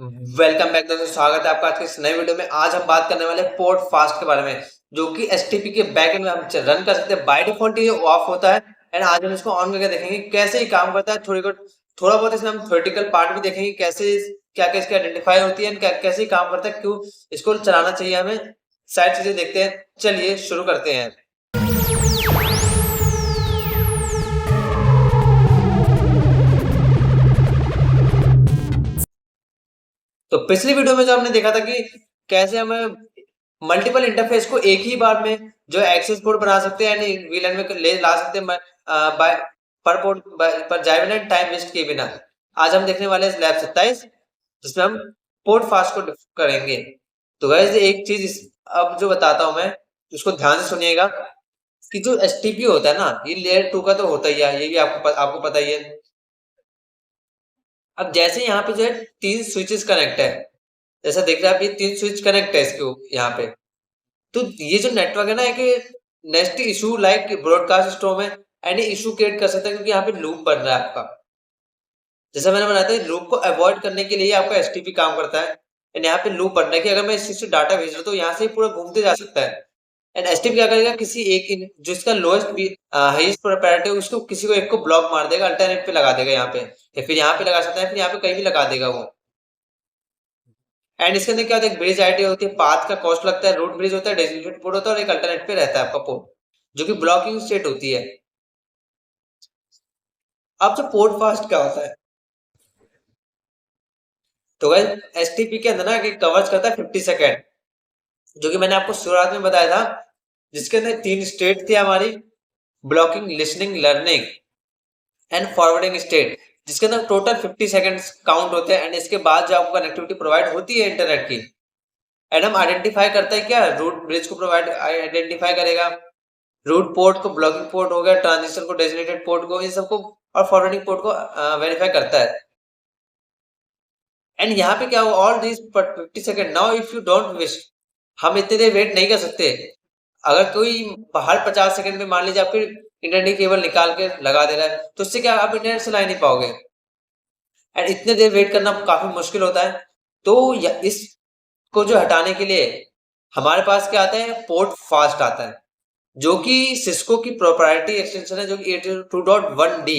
Welcome back दोस्तों, स्वागत है आपका आज के इस नए वीडियो में। आज हम बात करने वाले हैं पोर्ट फास्ट के बारे में, जो कि एसटीपी के बैकएंड में हम रन कर सकते हैं। बाय डिफॉल्ट ये ऑफ होता है एंड आज हम इसको ऑन करके देखेंगे कैसे ये काम करता है। थोड़ा बहुत इसमें हम थ्योरेटिकल पार्ट भी देखेंगे, कैसे क्या क्या इसकी आइडेंटिफाई होती है, कैसे ये काम करता है, क्यों इसको चलाना चाहिए हमें, सारी चीजें देखते हैं। चलिए शुरू करते हैं। तो पिछली वीडियो में जो हमने देखा था कि कैसे हमें मल्टीपल इंटरफेस को एक ही बार में जो एक्सेस पोर्ट बना सकते हैं यानी वीलन में ले ला सकते हैं बाय पर पोर्ट पर जाए बिना, टाइम वेस्ट किए बिना। आज हम देखने वाले हैं लैब 27, जिसमें हम पोर्ट फास्ट को करेंगे। तो गाइस एक चीज अब जो बताता हूं मैं, उसको ध्यान से सुनिएगा कि जो एसटीपी होता है ना, ये लेयर 2 का तो होता ही है, ये भी आपको पता ही है। अब जैसे यहाँ पे जो है 3 स्विचेस कनेक्ट है, जैसा देख रहे हैं आप, ये 3 स्विच कनेक्ट है इसके यहाँ पे। तो ये जो नेटवर्क है ना, एक next issue like broadcast storm है, एनी इशू क्रिएट कर सकता है, क्योंकि यहाँ पे लूप बन रहा है आपका। जैसा मैंने बनाया था, लूप को अवॉइड करने के लिए आपका एसटीपी काम करता है। एंड यहाँ पे लूप बनने की, अगर मैं इस चीज से डाटा भेज रहा हूँ तो यहाँ से पूरा घूमते जा सकता है। एंड एसटीपी क्या करेगा, किसी एक जिसका लोएस्ट हाईएस्ट प्रायोरिटी है, उसको किसी को एक को ब्लॉक मार देगा, अल्टरनेट पे लगा देगा यहाँ पे, या फिर यहाँ पे लगा सकता है, फिर यहाँ पे कहीं भी लगा देगा वो। एंड इसके अंदर क्या होता है, एक ब्रिज आईडी होती है, पाथ का कॉस्ट लगता है, रूट ब्रिज होता है, डेजिग्नेटेड पोर्ट होता है, और एक अल्टरनेट पे रहता है आपका पोर्ट, जो कि ब्लॉकिंग स्टेट होती है। अब जो पोर्ट फास्ट क्या होता है, तो गाइस एसटीपी के अंदर ना एक कवर्स करता है 50 सेकेंड, जो कि मैंने आपको शुरुआत में बताया था, जिसके अंदर 3 स्टेट थी हमारी, blocking, listening, learning and forwarding state, जिसके अंदर टोटल 50 सेकेंड्स काउंट होते हैं। एंड इसके बाद जो आपको कनेक्टिविटी प्रोवाइड होती है इंटरनेट की, एंड हम आइडेंटिफाई करता है क्या, रूट ब्रिज को प्रोवाइड आइडेंटिफाई करेगा, रूट पोर्ट को, ब्लॉकिंग पोर्ट हो गया, ट्रांजिशन को, डेजिग्नेटेड पोर्ट को, इन सबको, और फॉरवर्डिंग पोर्ट को वेरीफाई करता है। एंड यहाँ पे क्या हो, all this 50 second now if you don't wish, हम इतने देर वेट नहीं कर सकते। अगर कोई हर 50 सेकंड में मान लीजिए आपके इंटरनेट केबल निकाल के लगा दे रहा है, तो उससे क्या आप इंटरनेट चला ही नहीं पाओगे, एंड इतने देर वेट करना काफी मुश्किल होता है। तो इसको जो हटाने के लिए हमारे पास क्या आता है, पोर्ट फास्ट आता है, जो कि सिस्को की प्रोप्राइटरी एक्सटेंशन है, जो कि 802.1d,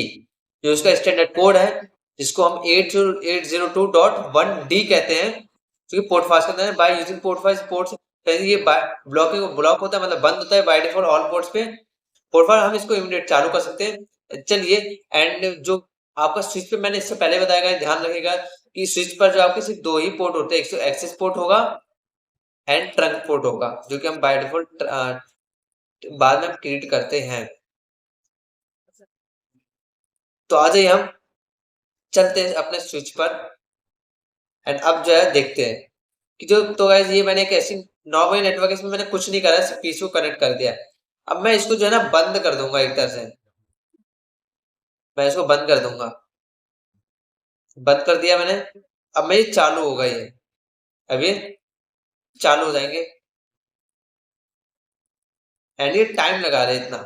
जो उसका स्टैंडर्ड कोड है, जिसको हम 80802.1d कहते हैं, जो कि पोर्ट फास्ट कहते हैं। By using port fast ports, ये ब्लॉक होता है, मतलब बंद होता है बाय डिफॉल्ट ऑल पोर्ट्स पे। पोर्ट फास्ट हम इसको इमीडिएट चालू कर सकते हैं। चलिए, एंड जो आपका स्विच पे मैंने इससे पहले बताया गया, ध्यान रखिएगा कि स्विच पर जो आपके सिर्फ 2 ही पोर्ट होते हैं, एक तो एक्सेस पोर्ट होगा एंड ट्रंक पोर्ट होगा, जो कि हम बाय डिफॉल्ट बाद में क्रिएट करते हैं। तो आ जाइए, हम चलते हैं अपने स्विच पर, एंड अब जो है देखते हैं कि जो, तो गाइस ये मैंने एक ऐसी नॉर्मल नेटवर्क, इसमें मैंने कुछ नहीं करा, सिर्फ पीसी को कनेक्ट कर दिया। अब मैं इसको जो है ना बंद कर दूंगा एक तरह से, मैं इसको बंद कर दूंगा, बंद कर दिया मैंने। अब मैं ये चालू होगा, ये अब ये चालू हो जाएंगे, एंड ये टाइम लगा रहे हैं इतना।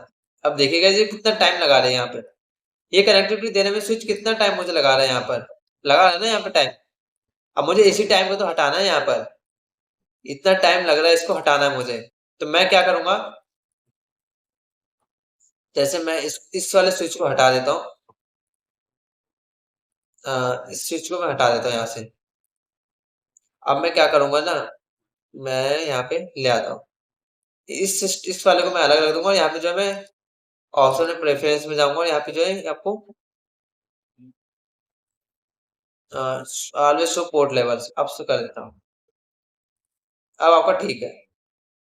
अब देखिएगा ये कितना टाइम लगा रहे हैं यहाँ पे, ये कनेक्टिविटी देने में स्विच कितना टाइम मुझे लगा रहा है, यहाँ पर लगा रहा है ना यहाँ पे टाइम। अब मुझे इसी टाइम को तो हटाना है, यहाँ पर इतना टाइम लग रहा है, इसको हटाना है मुझे। तो मैं क्या करूंगा, जैसे मैं इस वाले स्विच को हटा देता हूँ, इस स्विच को मैं हटा देता हूँ यहाँ से। अब मैं क्या करूंगा ना, मैं यहाँ पे ले आता हूँ, इस वाले को मैं अलग रख दूंगा। यहाँ पे जो है मैं ऑप्शन में प्रेफरेंस में जाऊंगा, यहाँ पे जो है आपको ऑलवेज शो पोर्ट लेवल्स अब से कर देता हूँ। अब आपका ठीक है,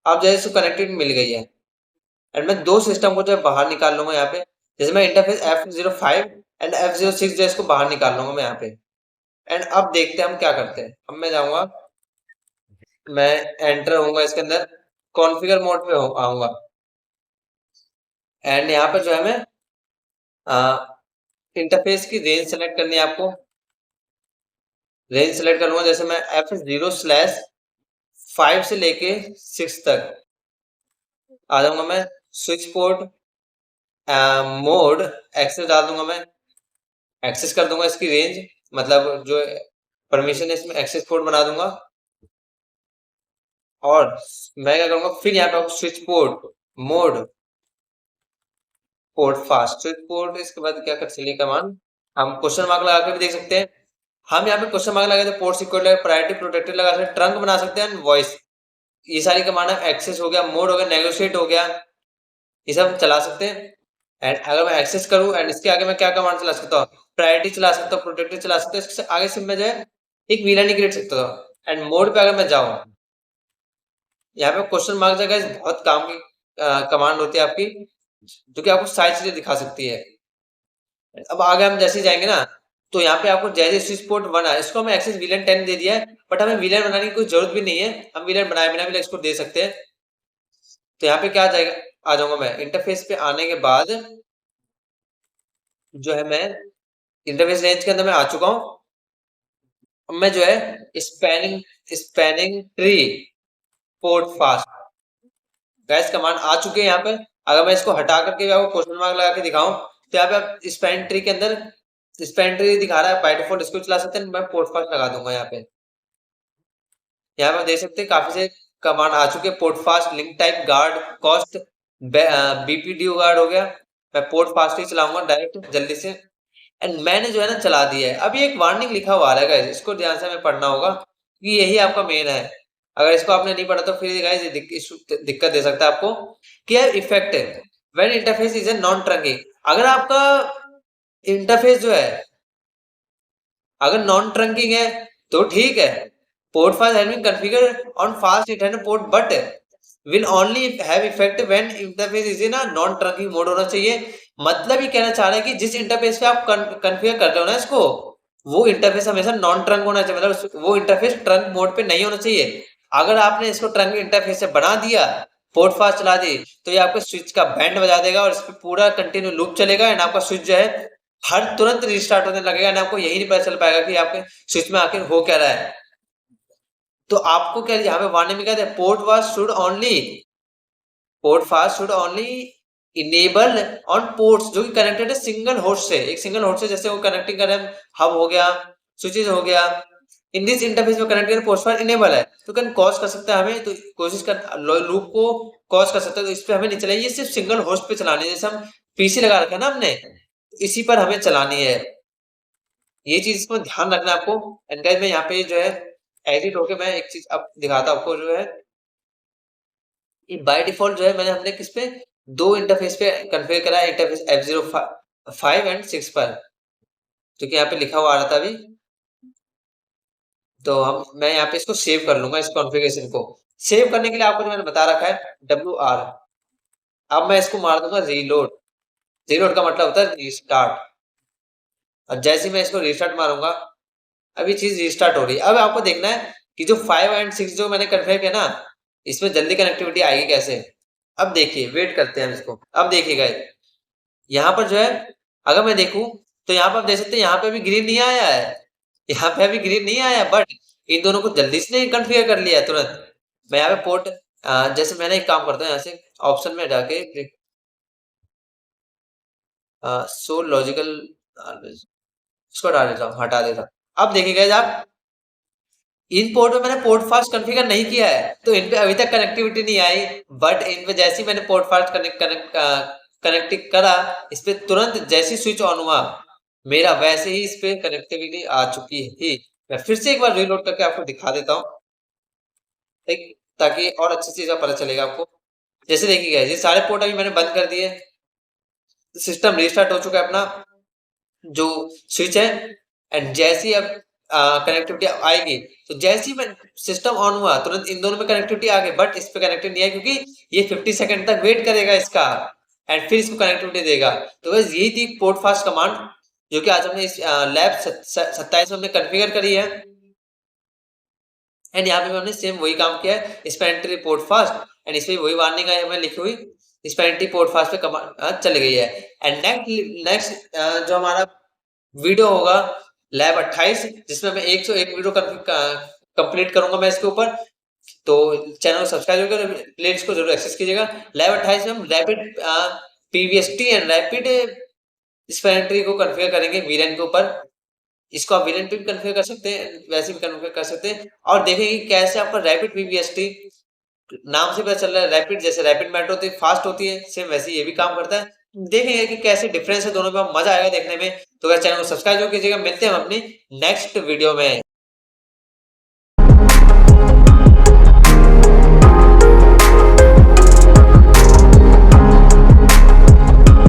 अब जैसे कनेक्टिविटी मिल गई है, एंड मैं 2 सिस्टम को जो है बाहर निकाल लूंगा यहाँ पे। जैसे मैं इंटरफेस F05 एंड F06 जो है इसको बाहर निकाल लूंगा मैं यहाँ पे। एंड अब देखते हैं हम क्या करते हैं। अब मैं जाऊंगा, मैं एंटर होऊंगा इसके अंदर, कॉन्फ़िगर मोड पे आऊंगा, एंड यहाँ पर जो है मैं इंटरफेस की रेंज सेलेक्ट करनी है आपको। रेंज सेलेक्ट कर लूंगा, जैसे मैं F0/5 से लेके 6 तक आ जाऊंगा मैं। स्विच पोर्ट मोड एक्सेस डाल दूंगा मैं, एक्सेस कर दूंगा इसकी रेंज, मतलब जो परमिशन इसमें एक्सेस पोर्ट बना दूंगा और मैं क्या करूंगा, फिर यहाँ पे switch port mode port fast switch port. इसके बाद क्या कर चलिए कमांड, हम क्वेश्चन मार्क लगा के भी देख सकते हैं। हम यहाँ पे क्वेश्चन मार्क लगा तो पोर्ट सिक्योर लगा, प्रायोरिटी प्रोटेक्टेड लगा सकते हैं, ट्रंक बना सकते हैं, वॉइस, ये सारी कमांड है। एक्सेस हो गया, मोड हो गया, नेगोशिएट हो गया, ये सब चला सकते हैं। एंड अगर मैं एक्सेस करूं एंड इसके आगे मैं क्या कमांड चला सकता हूँ, प्रायोरिटी चला सकता हूँ, प्रोटेक्टेड चला सकता हूँ, इसके आगे से मैं जो है एक वीलान क्रिएट सकता हूँ। एंड मोड पे अगर मैं जाऊं, यहाँ पे क्वेश्चन मार्क जगह बहुत काम की कमांड होती है आपकी, जो कि आपको सारी चीजें दिखा सकती है। अब आगे हम जैसे ही जाएंगे ना, तो यहाँ पे आपको जैसे स्विच पोर्ट 1 है, इसको हमें एक्सेस वीलन 10 दे दिया है, बट हमें वीलन बनाने की कोई जरूरत भी नहीं है, हम वीलन बनाए बिना भी इसको दे सकते हैं। तो यहाँ पे क्या आ जाएगा, आ जाऊंगा मैं इंटरफेस पे। आने के बाद जो है मैं इंटरफेस रेंज के अंदर मैं आ चुका हूँ। अब मैं जो है spanning spanning tree port fast gas command आ चुके हैं यहाँ पे। अगर मैं इसको हटा करके आपको क्वेश्चन मार्क लगा के दिखाऊं, तो यहाँ पे आप स्पैन ट्री के अंदर स्पैन ट्री दिखा रहा है, बाय डिफॉल्ट इसको चला सकते हैं, मैं पोर्ट फास्ट लगा दूंगा यहाँ पे। यहाँ पे देख सकते हैं काफी से कमांड आ चुके हैं, port fast, link type, guard, cost, BPDU guard हो गया। मैं पोर्ट फास्ट ही चलाऊंगा डायरेक्ट जल्दी से। एंड मैंने जो है ना चला दिया है। अभी एक वार्निंग लिखा हुआ आ रहा है, इसको ध्यान से हमें पढ़ना होगा कि यही आपका मेन है। अगर इसको आपने नहीं पढ़ा तो फिर गाइस ये दिक्कत दे सकता है आपको। क्या इफेक्ट है when interface is a non trunking, अगर आपका इंटरफेस जो है अगर नॉन ट्रंकिंग है तो ठीक है, port fast has been configured on fast ethernet port but will only have effect when interface is in a non trunking mode होना चाहिए। मतलब ये कहना चाह रहा है कि जिस इंटरफेस पे आप कॉन्फ़िगर कर रहे हो ना इसको, वो इंटरफेस हमेशा नॉन ट्रंक होना चाहिए, मतलब वो इंटरफेस ट्रंक मोड पे नहीं होना चाहिए। अगर आपने इसको ट्रंक इंटरफेस से बना दिया, पोर्ट फास्ट चला दी, तो ये आपके स्विच का बैंड बजा देगा और इस पे पूरा कंटिन्यू लूप चलेगा एंड आपका स्विच जो है हर तुरंत रिस्टार्ट होने लगेगा एंड आपको यही नहीं पता चल पाएगा कि आपके स्विच में आखिर हो क्या रहा है। तो आपको क्या यहाँ पे वार्निंग में कहते हैं, port fast should only enable on ports जो कि कनेक्टेड है सिंगल होस्ट से, एक सिंगल होस्ट से, जैसे वो कनेक्टिंग कर रहे हैं, हब हो गया, स्विचेस हो गया, इन दिस इंटरफेस में कनेक्ट कर पोर्ट फास्ट इनेबल है, तो कैन कॉज कर सकता है हमें, तो कोशिश कर लूप को कॉज कर सकता है, तो इस पे हमें नहीं चलाइए, ये सिर्फ सिंगल होस्ट पे चलानी है। जैसे हम पीसी लगा रखा है ना हमने, इसी पर हमें चलानी है। ये चीज इसमें ध्यान रखना है आपको। एंड गाइस मैं यहाँ पे जो है एडिट होके मैं एक चीज अब दिखाता हूँ आपको, जो है ये बाय डिफॉल्ट जो है मैंने हमने किस पे दो इंटरफेस पे कॉन्फ़िगर करा है, इंटरफेस F05 एंड 6 पर, जो कि यहाँ पे लिखा हुआ आ रहा था अभी। तो मैं यहाँ पे इसको सेव कर लूंगा, इस कॉन्फ़िगरेशन को सेव करने के लिए आपको जो मैंने बता रखा है WR। अब मैं इसको मार दूंगा रीलोड। रीलोड का मतलब होता है रिस्टार्ट। और जैसे ही मैं इसको रिस्टार्ट मारूंगा, अभी चीज रिस्टार्ट हो रही है। अब आपको देखना है कि जो 5 एंड 6 जो मैंने कन्फिगर किया ना, इसमें जल्दी कनेक्टिविटी आएगी कैसे। अब देखिए, वेट करते हैं हम इसको। अब देखिएगा यहाँ पर जो है, अगर मैं देखूं तो यहाँ पर आप देख सकते हैं, यहाँ पे अभी ग्रीन नहीं आया है, यहाँ पे अभी ग्रीन नहीं आया, बट इन दोनों को जल्दी से कन्फिगर कर लिया है तुरंत। मैं यहाँ पे पोर्ट जैसे मैंने एक काम करता हूँ, यहाँ से ऑप्शन में जाके सो लॉजिकल इसको हटा देता हूँ, हटा देता हूँ। अब देखिएगा आप, इन पोर्ट में मैंने पोर्ट फास्ट कॉन्फ़िगर नहीं किया है, तो इन पे अभी तक कनेक्टिविटी नहीं आई, बट इन पे जैसे ही मैंने पोर्ट फास्ट कनेक्ट करा, इस पे तुरंत जैसे स्विच ऑन हुआ मेरा, वैसे ही इस पे कनेक्टिविटी आ चुकी है। मैं फिर से एक बार रीलोड करके आपको दिखा देता हूँ, ठीक, ताकि और अच्छी चीज का पता चलेगा आपको। जैसे देखिएगा ये सारे पोर्ट अभी मैंने बंद कर दिए, सिस्टम रिस्टार्ट हो चुका है अपना जो स्विच है। एंड जैसी अब कनेक्टिविटी आएगी, तो जैसे ही मैं सिस्टम ऑन हुआ तुरंत इन दोनों में कनेक्टिविटी आ गई, बट इस पे कनेक्टिविटी नहीं है क्योंकि ये 50 सेकंड तक वेट करेगा इसका एंड फिर इसको कनेक्टिविटी देगा। तो बस यही थी पोर्ट फास्ट कमांड, जो कि आज हमने इस लैब 27 में हमने कॉन्फ़िगर करी है। एंड यहाँ पे हमने सेम वही काम किया है, स्पेंट्री पोर्ट फास्ट, एंड इसमें वही वार्निंग आई हमें लिखी हुई, स्पेंट्री पोर्ट फास्ट पे कमांड चल गई है। एंड नेक्स्ट जो हमारा वीडियो होगा लैब 28, जिसमें मैं 101 वीडियो कंप्लीट करूंगा मैं इसके ऊपर। तो चैनल को सब्सक्राइब करके प्लेलिस्ट को जरूर एक्सेस कीजिएगा। लैब 28 में हम रैपिड पीवीएसटी एंड रैपिड स्पेंट्री को कॉन्फ़िगर करेंगे वीरेन के ऊपर। इसको आप VLAN पे भी कॉन्फ़िगर कर सकते हैं, वैसे भी कॉन्फ़िगर कर सकते हैं और देखेंगे कि कैसे आपका रैपिड VBST नाम से पता चल रहा है रैपिड, जैसे रैपिड मेट्रो होती है, फास्ट होती है, सेम वैसे ये भी काम करता है। देखेंगे कि कैसे डिफरेंस है दोनों में, मज़ा आएगा देखने में। तो अगर चैनल को सब्सक्राइब ज़रूर कीजिएगा, मिलते हैं हम अपनी नेक्स्ट वीडियो में।